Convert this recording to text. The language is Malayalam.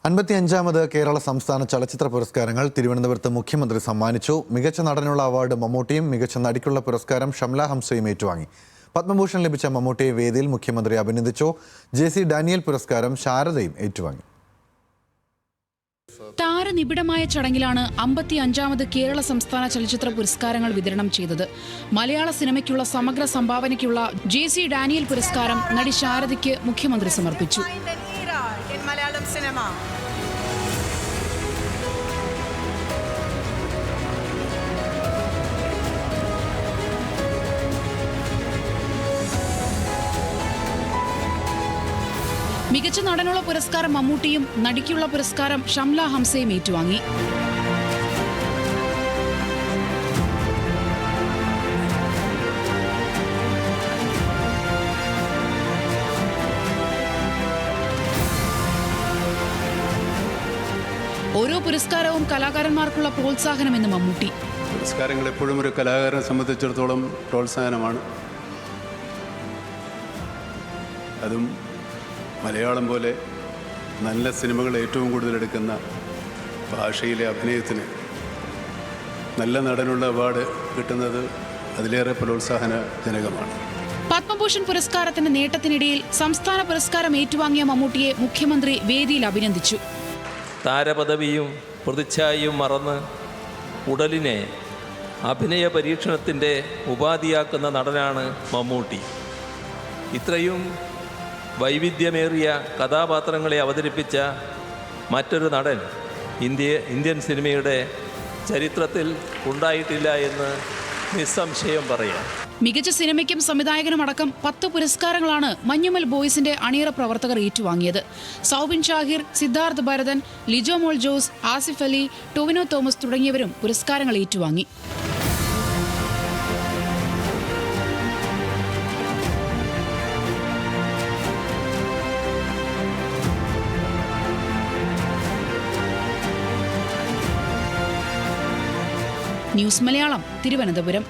55ാമത് കേരള സംസ്ഥാന ചലച്ചിത്ര പുരസ്കാരങ്ങൾ തിരുവനന്തപുരത്ത് മുഖ്യമന്ത്രി സമ്മാനിച്ചു. മികച്ച നടനുള്ള അവാർഡ് മമ്മൂട്ടിയും മികച്ച നടിക്കുള്ള പുരസ്കാരം ഷംല ഹംസയും ഏറ്റുവാങ്ങി. പത്മഭൂഷൺ ലഭിച്ച മമ്മൂട്ടിയെ വേദിയിൽ മുഖ്യമന്ത്രി അഭിനന്ദിച്ചു. JC ഡാനിയൽ പുരസ്കാരം ശാരദയും ഏറ്റുവാങ്ങി. താരനിബിഡമായ ചടങ്ങിലാണ് 55ാമത് കേരള സംസ്ഥാന ചലച്ചിത്ര പുരസ്കാരങ്ങൾ വിതരണം ചെയ്തത്. മലയാള സിനിമയ്ക്കുള്ള സമഗ്ര സംഭാവനയ്ക്കുള്ള JC ഡാനിയൽ പുരസ്കാരം നടി ശാരദയ്ക്ക് മുഖ്യമന്ത്രി സമർപ്പിച്ചു. മികച്ച നടനുള്ള പുരസ്കാരം മമ്മൂട്ടിയും നടിക്കുള്ള പുരസ്കാരം ഷംല ഹംസയും ഏറ്റുവാങ്ങി. ഓരോ പുരസ്കാരവും കലാകാരന്മാർക്കുള്ള പ്രോത്സാഹനമെന്ന് മമ്മൂട്ടി. പുരസ്കാരങ്ങൾ എപ്പോഴും ഒരു കലാകാരനെ സംബന്ധിച്ചിടത്തോളം പ്രോത്സാഹനമാണ്. അതും മലയാളം പോലെ നല്ല സിനിമകൾ ഏറ്റവും കൂടുതൽ എടുക്കുന്ന ഭാഷയിലെ അഭിനയത്തിന് നല്ല നടനുള്ള അവാർഡ് കിട്ടുന്നത് അതിലേറെ പ്രോത്സാഹനജനകമാണ്. പത്മഭൂഷൺ പുരസ്കാരത്തിന്റെ നേട്ടത്തിനിടയിൽ സംസ്ഥാന പുരസ്കാരം ഏറ്റുവാങ്ങിയ മമ്മൂട്ടിയെ മുഖ്യമന്ത്രി വേദിയിൽ അഭിനന്ദിച്ചു. താരപദവിയും പ്രതിച്ഛായയും മറന്ന് ഉടലിനെ അഭിനയ പരീക്ഷണത്തിൻ്റെ ഉപാധിയാക്കുന്ന നടനാണ് മമ്മൂട്ടി. ഇത്രയും വൈവിധ്യമേറിയ കഥാപാത്രങ്ങളെ അവതരിപ്പിച്ച മറ്റൊരു നടൻ ഇന്ത്യൻ സിനിമയുടെ ചരിത്രത്തിൽ ഉണ്ടായിട്ടില്ല എന്ന് നിസ്സംശയം പറയാം. മികച്ച സിനിമയ്ക്കും സംവിധായകനും അടക്കം 10 പുരസ്കാരങ്ങളാണ് മഞ്ഞുമൽ ബോയ്സിന്റെ അണിയറ പ്രവർത്തകർ ഏറ്റുവാങ്ങിയത്. സൗബിൻ ഷാഹിർ, സിദ്ധാർത്ഥ് ഭരതൻ, ലിജോ മോൾ ജോസ്, ആസിഫ് അലി, ടൊവിനോ തോമസ് തുടങ്ങിയവരും പുരസ്കാരങ്ങൾ ഏറ്റുവാങ്ങി. ന്യൂസ് മലയാളം, തിരുവനന്തപുരം.